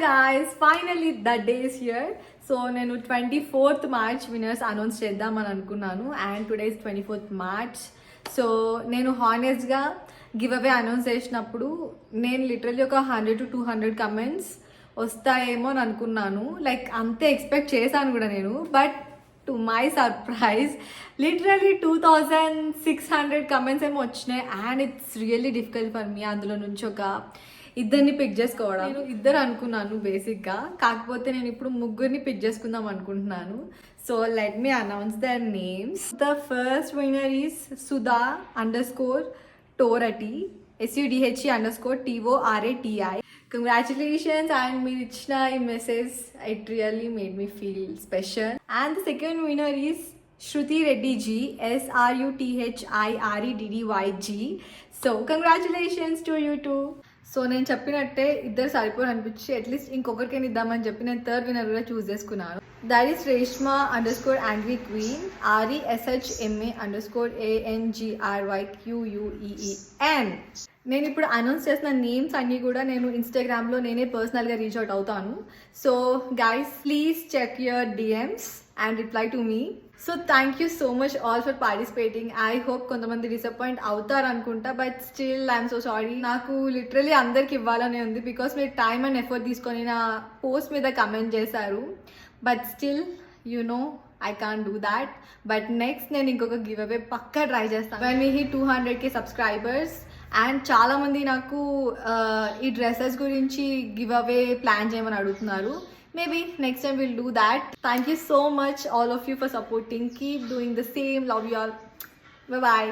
guys, finally the day is here. So నేను 24th March winners announce చేద్దామని అనుకున్నాను and today is 24th March. So నేను హానెస్ట్గా give away announce చేసినప్పుడు నేను లిటరల్లీ ఒక 100 to 200 కమెంట్స్ వస్తాయేమో అని అనుకున్నాను. లైక్ అంతే ఎక్స్పెక్ట్ చేశాను కూడా నేను. But to my surprise literally 2600 comments ఏమో వచ్చినాయి and it's really difficult for me. అందులో నుంచి ఒక ఇద్దరిని పిక్ చేసుకోవడం. నేను ఇద్దరు అనుకున్నాను బేసిక్గా, కాకపోతే నేను ఇప్పుడు ముగ్గురిని పిక్ చేసుకుందాం అనుకుంటున్నాను. So let me announce there names. The first winner is Sudha_Torati SUDHE_TORATI. Congratulations, and మీరు ఇచ్చిన ఈ message it really made me feel special. And the second winner is Shruti Reddy G SRUTHIREDDYG. So congratulations to you two. So నేను చెప్పినట్టే ఇద్దరు సరిపోరు అనిపించి at least ఇంకొకరికైనా ఇద్దామని చెప్పి నేను థర్డ్ విన్నర్ కూడా చూస్ చేసుకున్నాను. That is Reshma_Angry Queen RESHMA_ANGRYQUEEN. నేను ఇప్పుడు అనౌన్స్ చేసిన నేమ్స్ అన్నీ కూడా నేను ఇన్స్టాగ్రామ్లో నేనే పర్సనల్గా రీచ్ అవుట్ అవుతాను. So guys please check your DMs and reply to me. So thank you so much all for participating. I hope కొంతమంది డిసప్పాయింట్ అవుతారు అనుకుంటా, but still I'm so sorry. నాకు లిటరలీ అందరికి ఇవ్వాలని ఉంది బికాస్ మీరు టైమ్ అండ్ ఎఫర్ట్ తీసుకొని నా పోస్ట్ మీద కమెంట్ చేశారు. But still you know I can't do that. But next నేను ఇంకొక గివ్ అవే పక్కా ట్రై చేస్తాను when we hit 200K subscribers. And చాలామంది నాకు ఈ డ్రెస్సెస్ గురించి గివ్ అవే ప్లాన్ చేయమని అడుగుతున్నారు. Maybe next time we'll do that. Thank you so much all of you for supporting. Keep doing the same. Love you all. Bye bye.